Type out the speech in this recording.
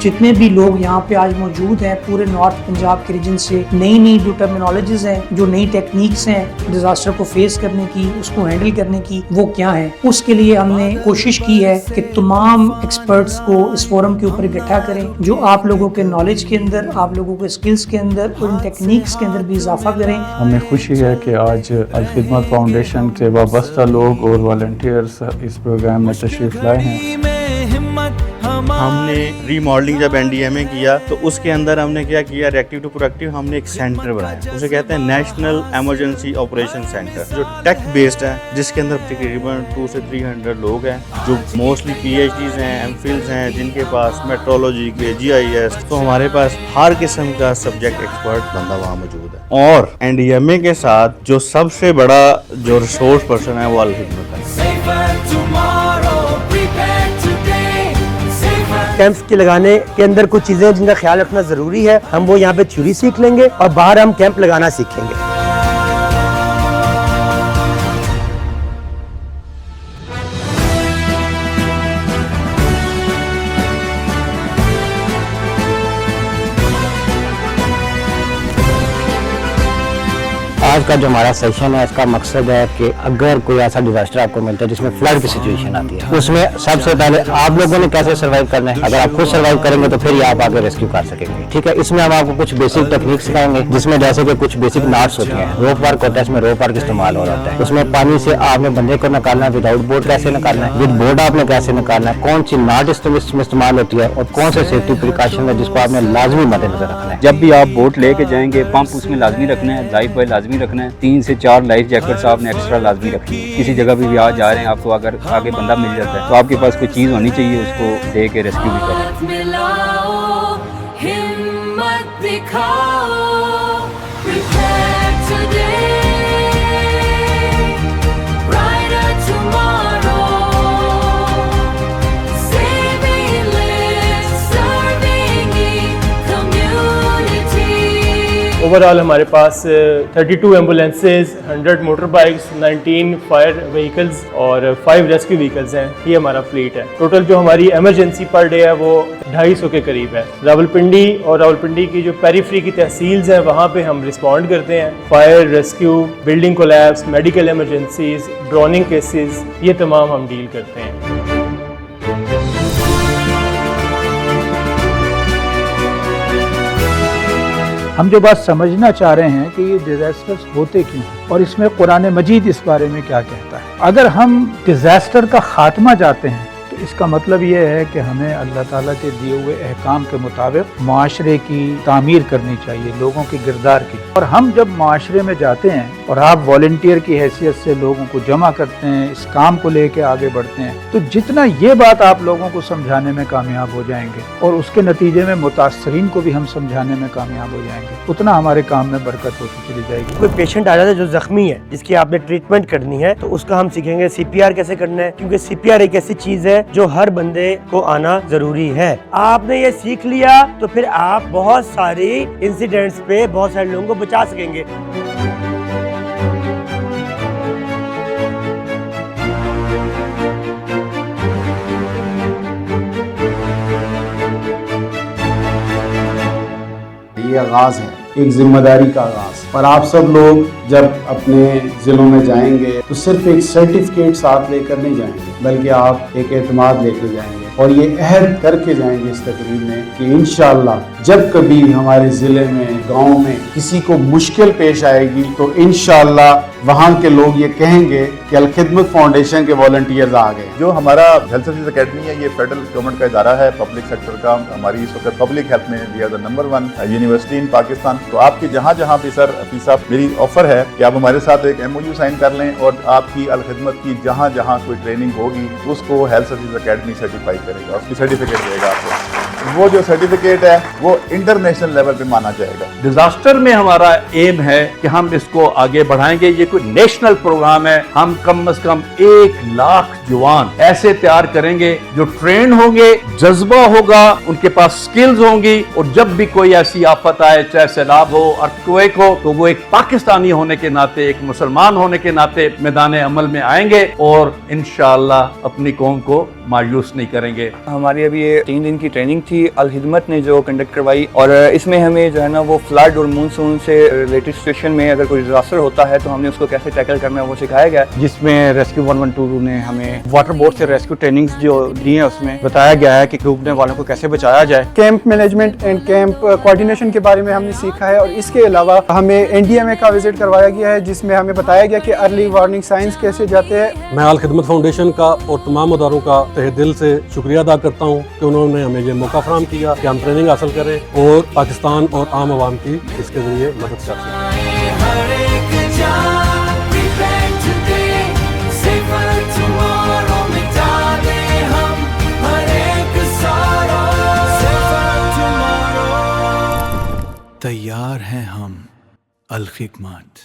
جتنے بھی لوگ یہاں پہ آج موجود ہیں پورے نارتھ پنجاب کے ریجن سے، نئی جو ٹرمینالوجیز ہیں، جو نئی ٹیکنیکس ہیں ڈیزاسٹر کو فیس کرنے کی، اس کو ہینڈل کرنے کی، وہ کیا ہیں، اس کے لیے ہم نے کوشش کی ہے کہ تمام ایکسپرٹس کو اس فورم کے اوپر اکٹھا کریں، جو آپ لوگوں کے نالج کے اندر، آپ لوگوں کے اسکلز کے اندر اور ان ٹیکنیکس کے اندر بھی اضافہ کریں۔ ہمیں خوشی ہے کہ آج الخدمت فاؤنڈیشن سے وابستہ لوگ اور والنٹیئرز اس پروگرام میں تشریف لائے ہیں۔ ہم نے ری ماڈلنگ جب این ڈی ایم اے کیا تو اس کے اندر ہم نے کیا کیا، ریئیکٹیو ٹو پرویکٹیو، ہم نے ایک سینٹر بنایا، اسے کہتے ہیں نیشنل ایمرجنسی آپریشن سینٹر، جو ٹیک بیسڈ ہے، جس کے اندر تقریباً 200 سے 300 لوگ ہیں، جو موسٹلی پی ایچ ڈیز ہیں، ایم فلز ہیں، جن کے پاس میٹرولوجی کے جی آئی ایس، تو ہمارے پاس ہر قسم کا سبجیکٹ ایکسپرٹ بندہ وہاں موجود ہے۔ اور این ڈی ایم اے کے ساتھ جو سب سے بڑا جو ریسورس پرسن ہے وہ الخدمت ہے۔ کیمپس کے لگانے کے اندر کچھ چیزیں جن کا خیال رکھنا ضروری ہے، ہم وہ یہاں پہ تھیوری سیکھ لیں گے اور باہر ہم کیمپ لگانا سیکھیں گے۔ آج کا جو ہمارا سیشن ہے، اس کا مقصد ہے کہ اگر کوئی ایسا ڈیزاسٹر آپ کو ملتا ہے جس میں فلڈ کی سچویشن آتی ہے، اس میں سب سے پہلے آپ لوگوں نے کیسے سروائیو کرنا ہے۔ اگر آپ خود سروائیو کریں گے تو پھر ہی آپ آگے ریسکیو کر سکیں گے، ٹھیک ہے۔ اس میں ہم آپ کو کچھ بیسک ٹیکنیک سکھائیں گے، جس میں جیسے کہ کچھ بیسک ناٹس ہوتی ہیں، روپ ورک ہوتا ہے، اس میں روپ ورک استعمال ہو رہا ہے، اس میں پانی سے آپ نے بندے کو نکالنا ہے، وداؤٹ بوٹ کیسے نکالنا ہے، ود بوٹ آپ نے کیسے نکالنا ہے، کون سی ناٹ اس میں استعمال ہوتی ہے، اور کون سے سیفٹی پریکاشن ہے جس کو آپ نے لازمی مد نظر رکھنا ہے۔ جب بھی آپ بوٹ لے کے جائیں گے، پمپ اس میں لازمی رکھنا ہے، لائف بوائے لازمی رکھنا ہے، 3 سے 4 لائف جیکٹس آپ نے ایکسٹرا لازمی رکھنی ہے۔ کسی جگہ بھی آپ جا رہے ہیں، آپ کو اگر آگے بندہ مل جاتا ہے تو آپ کے پاس کوئی چیز ہونی چاہیے، اس کو دے کے ریسکیو بھی کریں۔ اوورآل ہمارے پاس 32 ambulances, 100 motor bikes, 19 fire vehicles اور 5 ریسکیو وہیکلز ہیں۔ یہ ہمارا فلیٹ ہے۔ ٹوٹل جو ہماری ایمرجنسی پر ڈے ہے وہ 250 کے قریب ہے۔ راولپنڈی اور راولپنڈی کی جو پیریفری کی تحصیلز ہیں وہاں پہ ہم رسپونڈ کرتے ہیں۔ Fire, rescue, building collapse, medical emergencies, drowning cases, یہ تمام ہم ڈیل کرتے ہیں۔ ہم جو بات سمجھنا چاہ رہے ہیں کہ یہ ڈیزاسٹرز ہوتے کیوں ہیں اور اس میں قرآن مجید اس بارے میں کیا کہتا ہے۔ اگر ہم ڈیزاسٹر کا خاتمہ چاہتے ہیں تو اس کا مطلب یہ ہے کہ ہمیں اللہ تعالیٰ کے دیے ہوئے احکام کے مطابق معاشرے کی تعمیر کرنی چاہیے، لوگوں کی کردار کی۔ اور ہم جب معاشرے میں جاتے ہیں اور آپ والنٹیئر کی حیثیت سے لوگوں کو جمع کرتے ہیں، اس کام کو لے کے آگے بڑھتے ہیں، تو جتنا یہ بات آپ لوگوں کو سمجھانے میں کامیاب ہو جائیں گے اور اس کے نتیجے میں متاثرین کو بھی ہم سمجھانے میں کامیاب ہو جائیں گے، اتنا ہمارے کام میں برکت ہوتی چلی جائے گی۔ کوئی پیشنٹ آ جاتا ہے جو زخمی ہے، جس کی آپ نے ٹریٹمنٹ کرنی ہے، تو اس کا ہم سیکھیں گے سی پی آر کیسے کرنا ہے، کیونکہ سی پی آر ایک ایسی چیز ہے جو ہر بندے کو آنا ضروری ہے۔ آپ نے یہ سیکھ لیا تو پھر آپ بہت ساری انسیڈنٹس پہ بہت سارے لوگوں کو بچا سکیں گے۔ یہ آغاز ہے، ایک ذمہ داری کا آغاز، اور آپ سب لوگ جب اپنے ضلعوں میں جائیں گے تو صرف ایک سرٹیفکیٹ ساتھ لے کر نہیں جائیں گے، بلکہ آپ ایک اعتماد لے کے جائیں گے اور یہ عہد کر کے جائیں گے اس تقریب میں کہ انشاءاللہ جب کبھی ہمارے ضلع میں، گاؤں میں کسی کو مشکل پیش آئے گی تو انشاءاللہ وہاں کے لوگ یہ کہیں گے کہ الخدمت فاؤنڈیشن کے والنٹیئرز آ گئے۔ جو ہمارا ہیلتھ سروسز اکیڈمی ہے، یہ فیڈرل گورنمنٹ کا ادارہ ہے، پبلک سیکٹر کا۔ ہماری اس وقت پبلک ہیلتھ میں we are the number 1 university in Pakistan. تو آپ کے جہاں جہاں بھی سر حفیظ صاحب، میری آفر ہے کہ آپ ہمارے ساتھ ایک ایم او یو سائن کر لیں اور آپ کی الخدمت کی جہاں جہاں کوئی ٹریننگ ہوگی اس کو ہیلتھ سروسز اکیڈمی سرٹیفائی کرے گا، اس کی سرٹیفکیٹ دے گا آپ کو۔ وہ جو سرٹیفکیٹ ہے وہ انٹرنیشنل لیول پہ مانا جائے گا۔ ڈیزاسٹر میں ہمارا ایم ہے کہ ہم اس کو آگے بڑھائیں گے۔ یہ کوئی نیشنل پروگرام ہے، ہم کم از کم 1,00,000 جوان ایسے تیار کریں گے جو ٹرین ہوں گے، جذبہ ہوگا، ان کے پاس سکلز ہوں گی، اور جب بھی کوئی ایسی آفت آئے، چاہے سیلاب ہو، ارتھکویک ہو، تو وہ ایک پاکستانی ہونے کے ناطے، ایک مسلمان ہونے کے ناطے میدان عمل میں آئیں گے اور انشاءاللہ اپنی قوم کو مایوس نہیں کریں گے۔ ہماری ابھی یہ 3 دن کی ٹریننگ تھی الخدمت نے جو کنڈکٹ کروائی, اور اس میں ہمیں جو ہے نا وہ فلڈ اور مونسون سے ریلیٹڈ سچویشن میں اگر کوئی ڈیزاسٹر ہوتا ہے تو ہم نے اس کو کیسے ٹیکل کرنا ہے وہ سکھایا گیا, جس میں ریسکیو 112 نے ہمیں واٹر بورڈ سے ریسکیو ٹریننگز جو دی ہیں اس میں بتایا گیا ہے کہ ڈوبنے والوں کو کیسے بچایا جائے. Camp management and camp coordination کے بارے میں ہم نے سیکھا ہے, اور اس کے علاوہ ہمیں NDMA کا وزٹ کروایا گیا ہے جس میں ہمیں بتایا گیا کہ ارلی وارننگ سائنس کیسے جاتے ہیں. میں الخدمت فاؤنڈیشن کا اور تمام اداروں کا تہ دل سے شکریہ ادا کرتا ہوں کہ انہوں نے ہمیں یہ موقع فراہم کیا کہ ہم ٹریننگ حاصل کریں اور پاکستان اور عام عوام کی اس کے ذریعے مدد کر سکیں. تیار ہیں ہم الخدمت.